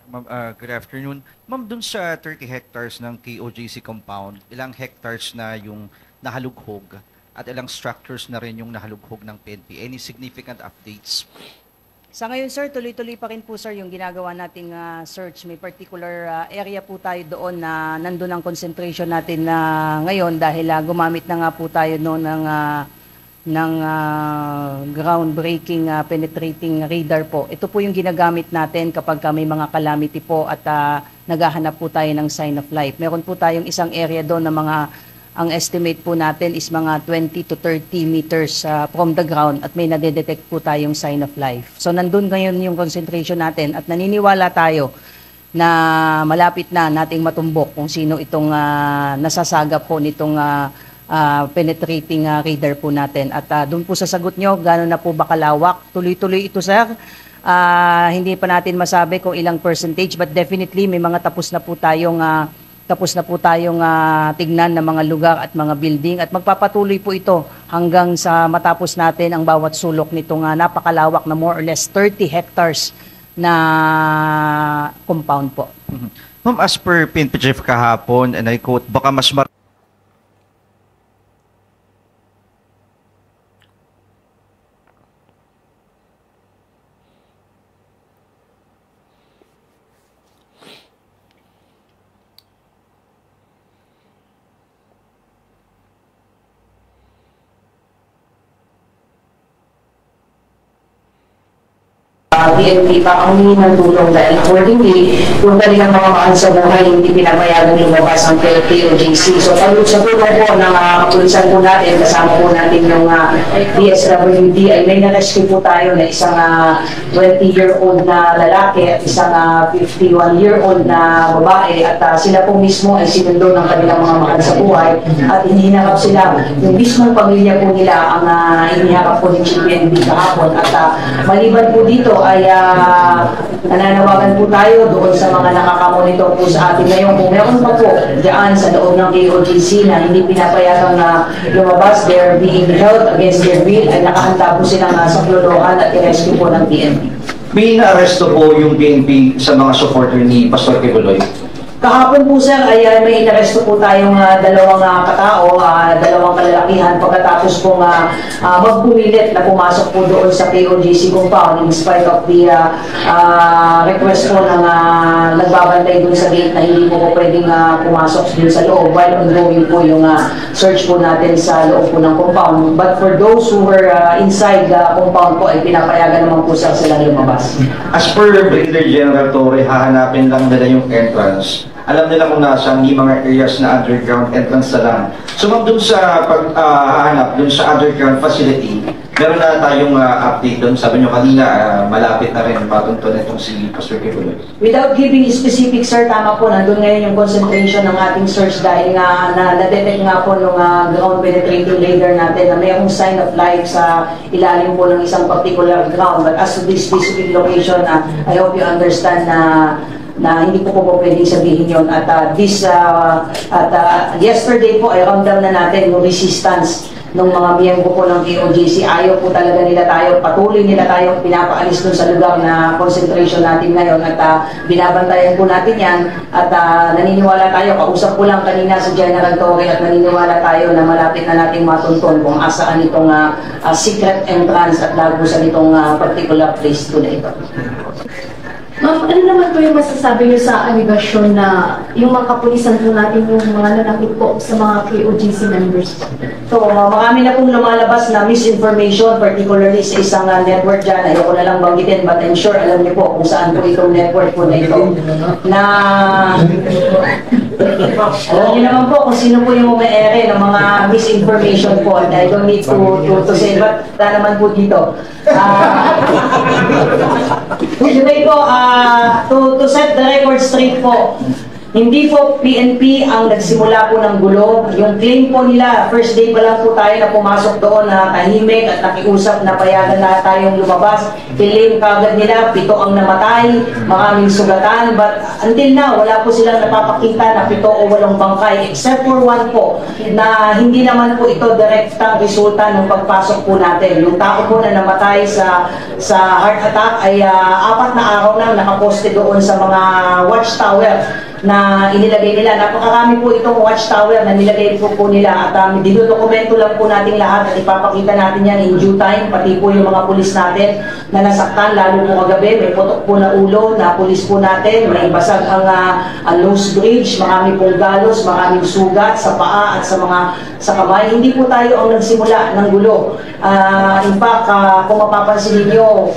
Ma'am, good afternoon. Ma'am, dun sa 30 hectares ng KOJC compound, ilang hectares na yung nahalughog at ilang structures na rin yung nahalughog ng PNP? Any significant updates? Sa ngayon, sir, tuloy-tuloy pa rin po, sir, yung ginagawa nating search. May particular area po tayo doon na nandun ang concentration natin na ngayon dahil gumamit na nga po tayo noon ng groundbreaking penetrating radar po. Ito po yung ginagamit natin kapag may mga calamity po at naghahanap po tayo ng sign of life. Meron po tayong isang area doon na ang estimate po natin is mga 20 to 30 meters from the ground at may nadedetect po tayong sign of life. So nandun ngayon yung concentration natin at naniniwala tayo na malapit na nating matumbok kung sino itong nasasagap po nitong penetrating radar po natin. At doon po sa sagot nyo, gano'n na po ba kalawak? Tuloy-tuloy ito, sir. Hindi pa natin masabi kung ilang percentage but definitely may mga tapos na po tayong tignan ng mga lugar at mga building at magpapatuloy po ito hanggang sa matapos natin ang bawat sulok nitong napakalawak na more or less 30 hectares na compound po. Ma'am, as per PNP Chief kahapon, and I quote, baka mas PNP pa ang humingi ng tulong dahil accordingly, yung kanilang mga mahal sa buhay, hindi pinapayagan lumabas ang KOJC. So, sa tulong po ng kapulisan po natin, kasama po natin yung DSWD, ay may na-rescue po tayo na isang 20-year-old na lalaki at isang 51-year-old na babae at sila po mismo ay sinundo ng kanilang mga mahal sa buhay at hinihinakap sila. Yung mismong pamilya po nila ang hiniharap po ng PNP kahapon at maliban po dito ay nananawagan po tayo doon sa mga nakaka-monitor po sa atin ngayon. Kung meron pa po diyan sa loob ng KOJC na hindi pinapayagang na lumabas, they're being held against their will, ay nakahanda po silang saklolohan at i-rescue po ng PNP. May na-arresto po yung PNP sa mga supporter ni Pastor Kibuloy? Kahapon po, sir, ay may inaresto po tayong dalawang katao, dalawang kalalakihan pagkatapos pong magpumilit na pumasok po doon sa KOJC compound in spite of the request po ng nagbabantay doon sa gate na hindi po pwedeng pumasok doon sa loob while ongoing po yung search po natin sa loob po ng compound. But for those who were inside the compound po, ay pinapayagan naman po sir silang lumabas. As per Brigadier General Torre, hahanapin lang nila yung entrance. Alam nila kung nasaan yung mga areas na underground entrance na lang. So ma'am, dun sa paghahanap, dun sa underground facility, meron na tayong update dun. Sabi nyo kanina, malapit na rin matunto na itong si Pastor Kibuloy. Without giving specific, sir, tama po, nandun ngayon yung concentration ng ating search dahil nga na-detect nga po nung ground penetrating radar natin na mayroong sign of life sa ilalim po ng isang particular ground. But as to this specific location, I hope you understand na hindi po pwedeng sabihin yon at yesterday po ay ramdam na natin yung resistance ng mga miyembro po ng KOJC. Ayaw po talaga nila tayo, patuloy nila tayo pinapaalis dun sa lugar na concentration natin ngayon at binabantayan po natin yan at naniniwala tayo, kausap po lang kanina si General Torre at naniniwala tayo na malapit na nating matunton kung asaan itong secret entrance at lagusan itong particular place to na ito. Ma'am, ano naman po yung masasabi niyo sa aligasyon na yung mga kapulisan po natin yung mga nanakit po sa mga KOJC members? So, marami na pong lumalabas na misinformation, particularly sa isang network dyan. Ayoko na lang banggitin, but I'm sure alam niyo po kung saan po itong network po na ito. Na alam niyo naman po kung sino po yung may-ere ng mga misinformation po. And I don't need to say, but naman po dito. Anyway po, to set the record straight po, Hindi po PNP ang nagsimula po ng gulo. Yung claim po nila, first day pa lang po tayo na pumasok doon na tahimik at nakiusap na payagan na tayong lumabas. Claim kagad nila, 7 ang namatay, maraming sugatan. But until now, wala po silang napapakita na 7 o 8 bangkay except for 1 po na hindi naman po ito direktang resulta ng pagpasok po natin. Yung tao po na namatay sa heart attack ay 4 na araw na nakaposte doon sa mga watchtower na inilagay nila. Napakarami po itong watchtower na nilagay po nila at dinudokumento lang po natin lahat at ipapakita natin yan in due time, pati po yung mga pulis natin na nasaktan, lalo po kagabi, may putok po na ulo na pulis po natin, may basag ang nose bridge, marami pong galos, maraming sugat sa paa at sa kamay. Hindi po tayo ang nagsimula ng gulo. In fact, kung mapapansin niyo,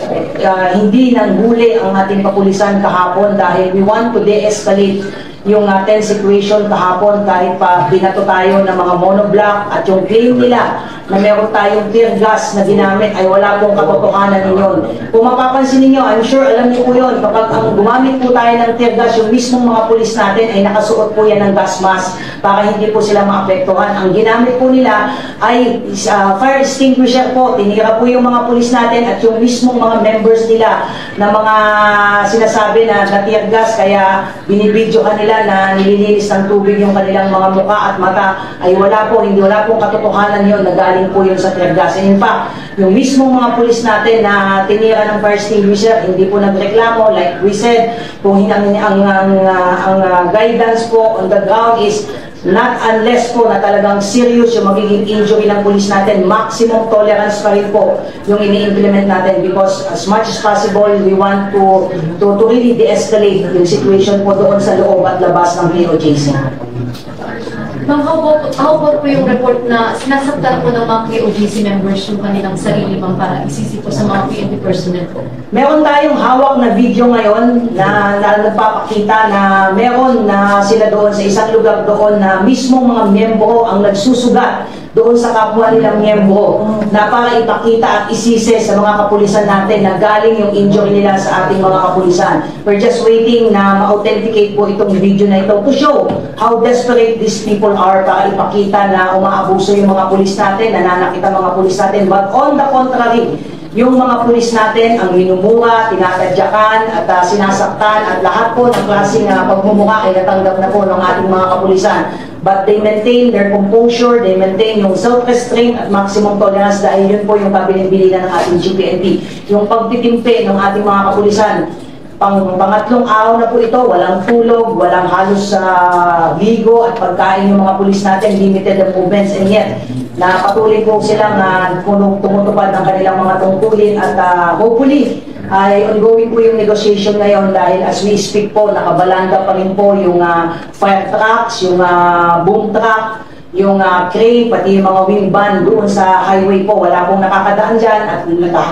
hindi nanghuli ang ating kapulisan kahapon dahil we want to de-escalate yung tense situation kahapon kahit pa binato tayo ng mga monoblock at yung claim nila na meron tayong tear gas na ginamit ay wala pong katotohanan ninyon. Kung mapapansin niyo, I'm sure alam niyo po yun, kapag ang gumamit po tayo ng tear gas, yung mismong mga pulis natin ay nakasuot po yan ng gas mask para hindi po sila maapektuhan. Ang ginamit po nila ay fire extinguisher po. Tinira po yung mga pulis natin at yung mismong mga members nila na mga sinasabi na tear gas kaya binibidyohan nila na nililinis ng tubig yung kanilang mga muka at mata ay wala pong katotohanan yun na galing po yun sa tear gas. In fact, yung mismong mga pulis natin na tinira ng fire extinguisher, hindi po nagreklamo. Like we said, kung ang guidance po on the ground is not unless po na talagang serious yung magiging injury ng pulis natin, maximum tolerance pa rin po yung ini-implement natin because as much as possible, we want to really de-escalate yung situation po doon sa loob at labas ng POJC. Ma'am, how about po yung report na sinasaktan po ng mga KOJC members yung kanilang sarili, ma'am, para isisi po sa mga PNP personnel po? Meron tayong hawak na video ngayon na nagpapakita na meron na sila doon sa isang lugar doon na mismong mga miyembro ang nagsusugat doon sa kapwa nilang miyembro na para ipakita at isise sa mga kapulisan natin na galing yung injury nila sa ating mga kapulisan. We're just waiting na ma-authenticate po itong video na ito to show how desperate these people are para ipakita na umaabuso yung mga pulis natin, nananakit ang mga pulis natin. But on the contrary, yung mga pulis natin ang minumura, tinatadyakan at sinasaktan at lahat po ng klaseng pagmumukha ay natanggap na po ng ating mga kapulisan. But they maintain their composure, they maintain yung self-restraint at maximum tolerance dahil yun po yung kabilin-bilinan ng ating GPNP. Yung pagtitimpe ng ating mga kapulisan, pangatlong araw na po ito, walang tulog, walang halos ligo at pagkain yung mga pulis natin, limited the movements, and yet patuloy po silang tumutupad ng kanilang mga tungkulin at hopefully ay ongoing po yung negotiation ngayon dahil as we speak po, nakabalanda pa rin po yung fire trucks, yung boom truck, yung crane, pati yung mga wing van doon sa highway po. Wala pong nakakadaan dyan at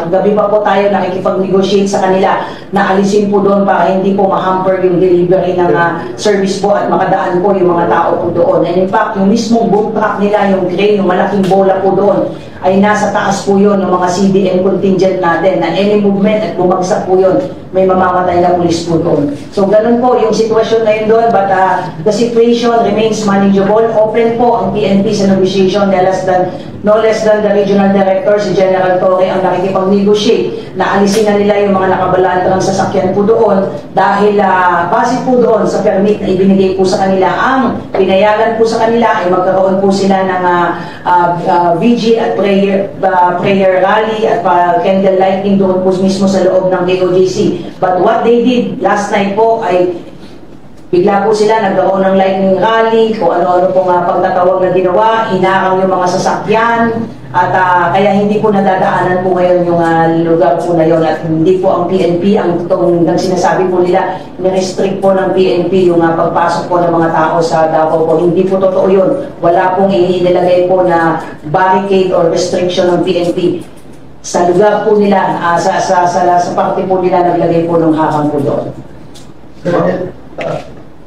gabi pa po tayo nakikipag-negotiate sa kanila na alisin po doon para hindi po ma-hamper yung delivery ng service po at makadaan po yung mga tao po doon. And in fact, yung mismong boom truck nila, yung crane, yung malaking bola po doon, ay nasa taas po yun ng mga CDM contingent natin na any movement at bumagsak po yun, may mamamatay na pulis po doon. So ganun po yung sitwasyon ngayon doon, but the situation remains manageable. Open po ang PNP sa negotiation, no less than the regional director, si General Torre, ang nakikipag-negotiate na alisin na nila yung mga nakabalantrang sasakyan po doon dahil base po doon sa permit na ibinigay po sa kanila. Ang pinayagan po sa kanila ay magkaroon po sila ng vigil at prayer rally at candle lighting doon po mismo sa loob ng KOJC. But what they did last night po ay bigla po sila nagkaroon ng lightning rally, kung ano-ano pong pagtatawag na ginawa, hinarang yung mga sasakyan, at kaya hindi po nadadaanan po ngayon yung lugar po na yun. At hindi po ang PNP, ang sinasabi po nila, ni-restrict po ng PNP yung pagpasok po ng mga tao sa Davao po. Hindi po totoo yun. Wala pong inilagay po na barricade or restriction ng PNP. Sa lugar po nila, sa parte po nila, naglagay po ng harang po doon.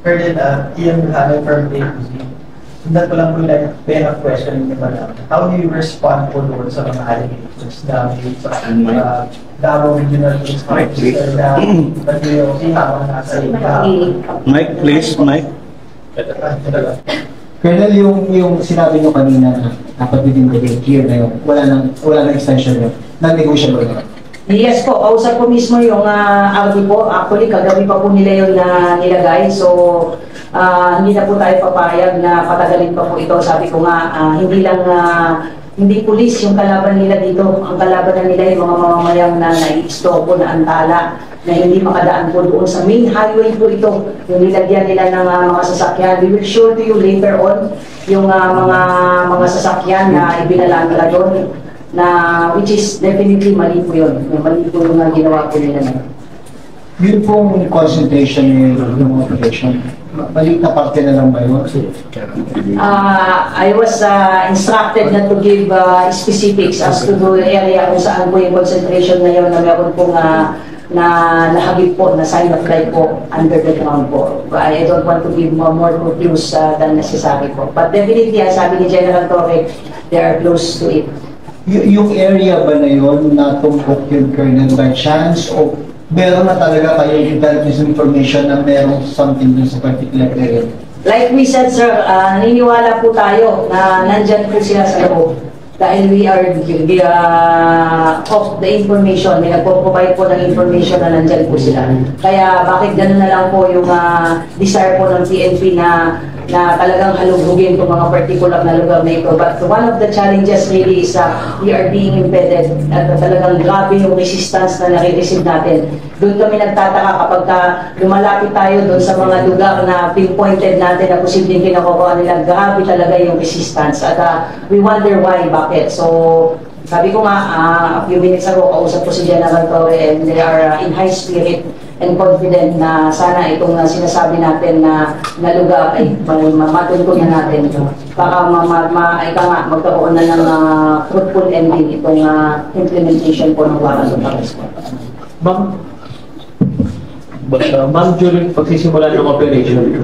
Colonel, Ian from APC. Sundan ko lang po like pen of question ni Madam. How do you respond po doon sa mga allegations na sa Davao Regional Police Officer na nag-iossi habang nasa Mike, please, Mike. Colonel, yung sinabi nyo kanina na dapat within the year na yun, wala nang extension yun, non-negotiable na. Yes po, kausap ko mismo yung RD po. Actually, kagabi pa po nila yun na nilagay. So, hindi na po tayo papayag na patagalin pa po ito. Sabi ko nga, hindi pulis yung kalaban nila dito. Ang kalaban na nila yung mga mamamayang na nai-stoko, na antala, na hindi makadaan po doon sa main highway po ito. Yung nilagyan nila ng mga sasakyan. We will show to you later on yung mga sasakyan na ibinalaan nila doon, na which is definitely mali po yun. Mali po yung ginawa po nila na. Yun pong concentration yung operation. Maliit na parte na lang ba yun? I was instructed not to give specifics as to the area kung saan po yung concentration na yun, na meron pong na nahagip po, na sign of life po under the ground po. I don't want to give more clues than necessary po. But definitely, sabi ni General Torre, they are close to it. Yung area ba na yun na tumpok yung Colonel by chance o meron na talaga kayong intelligence information na meron something dun sa particular area? Like we said, sir, naniniwala po tayo na nandyan po sila sa loob. Dahil we are of the information, may nagpo-provide po ng information na nandyan po sila. Kaya bakit gano'n na lang po yung desire po ng PNP na talagang halugugin itong mga particular na lugar na ito. But one of the challenges really is we are being impeded at talagang grabe yung resistance na nare-receive natin. Doon kami nagtataka kapag lumalapit tayo doon sa mga lugar na pinpointed natin na posibleng kinakukuha nila, grabe talaga yung resistance. At we wonder why, bakit. So, sabi ko nga, a few minutes ago, kausap ko si General Torre and they are in high spirit and confident na sana itong sinasabi natin na lugar ay matuntun na natin ito. Baka magkaroon na ng fruitful ending itong implementation po ng Warrant of Arrest. Ma'am, during pagsisimula ng operation,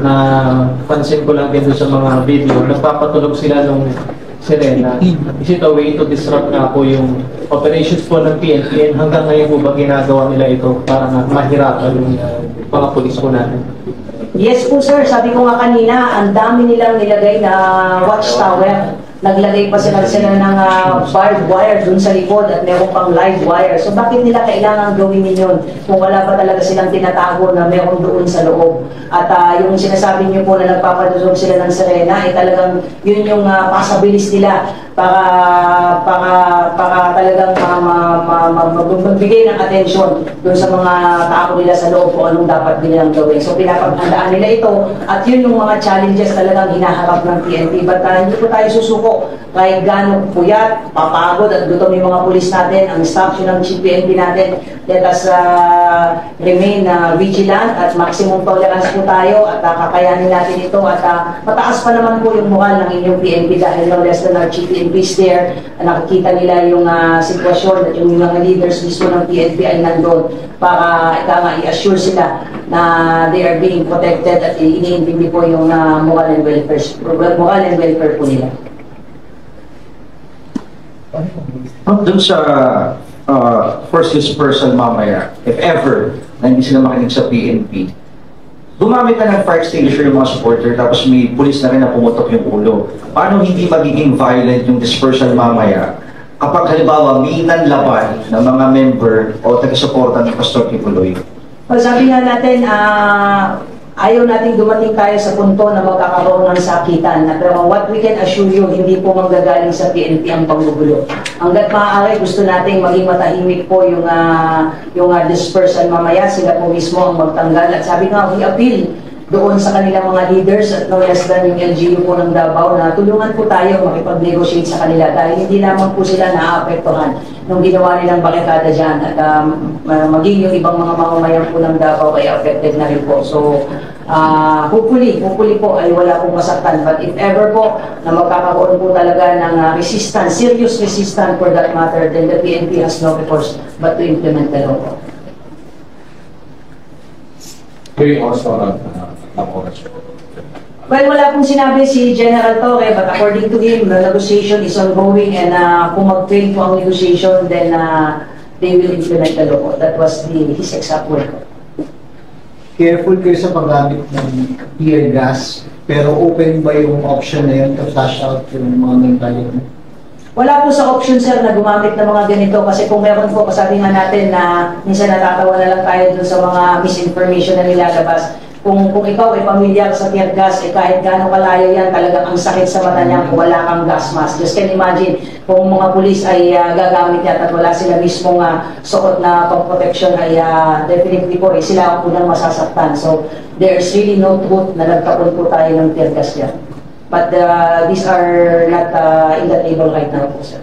pansin ko lang din sa mga video, nagpapatulog sila nung sirena. Is it a way to disrupt na po yung operations po ng PNP? Hanggang ngayon po ba ginagawa nila ito para mahirapan yung mga pulis po natin? Yes po sir, sabi ko nga kanina, ang dami nilang nilagay na watchtower. Naglagay pa sila ng barbed wire dun sa likod at meron pang live wire. So bakit nila kailangan gawin yun kung wala pa talaga silang tinatago na meron doon sa loob? At yung sinasabi niyo po na nagpapadulog sila ng sirena, talagang yun yung pasabilis nila para talagang magbigay ng atensyon doon sa mga tao nila sa loob kung anong dapat nilang gawin. So pinapaghandaan nila ito at yun yung mga challenges talagang hinaharap ng PNP. But hindi po tayo susuko kahit gano'ng puyat, papagod at gutom yung mga pulis natin, ang instruction ng Chief PNP natin. Let us remain vigilant at maximum tolerance po tayo at kakayanin natin ito at mataas pa naman po yung moral ng inyong PNP dahil no less than our Chief PNP is there. Nakikita nila yung sitwasyon at yung mga leaders mismo ng PNP ay nandun para i-assure sila na they are being protected at iniintindi po yung moral and welfare po nila. Doon sa first person mamaya, if ever na hindi sila makinig sa PNP, gumamit na ng fire extinguisher yung mga supporter tapos may pulis na rin na pumutok yung ulo. Paano hindi magiging violent yung dispersal mamaya kapag halimbawa may nanlaban ng mga member o taga-suporta ng Pastor Kibuloy? Well, sabi nga natin, ayaw nating dumating tayo sa punto na magkakaroon ng sakitan. Pero what we can assure you, hindi po manggagaling sa PNP ang panggugulo. Hanggat maaari, gusto nating maging matahimik po yung dispersal mamaya. Sila po mismo ang magtanggal. At sabi nga, we appeal doon sa kanilang mga leaders at no less than yung LGU po ng Davao na tulungan po tayo makipag-negotiate sa kanila dahil hindi lamang po sila naaapektuhan nung ginawa nilang barikada dyan at maging yung ibang mga mamamayan po ng Davao ay affected na rin po. So, hopefully po ay wala pong masaktan. But if ever po na magkakaroon po talaga ng resistance, serious resistance for that matter, then the PNP has no recourse but to implement the law. Well, wala pong sinabi si General Torre, but according to him, the negotiation is ongoing and kung mag-fail po ang negotiation, then they will implement the law. That was his exact word. careful kayo sa paggamit ng tear gas, pero open ba yung option na yun to flash out yung mga mental? Wala po sa option, sir, na gumamit ng mga ganito kasi kung meron po, kasabi nga natin na minsan natatawa na lang tayo dun sa mga misinformation na nilalabas. Kung ikaw ay pamilyar sa tear gas, kahit gaano kalayo yan, talagang ang sakit sa mata niya kung wala kang gas mask. Just can imagine, kung mga pulis ay gagamit yan at wala sila mismong suot na pang-protection ay definitely po, sila ang unang masasaktan. So, there's really no truth na nagkapon po tayo ng tear gas yan. But these are not in the table right now po, sir.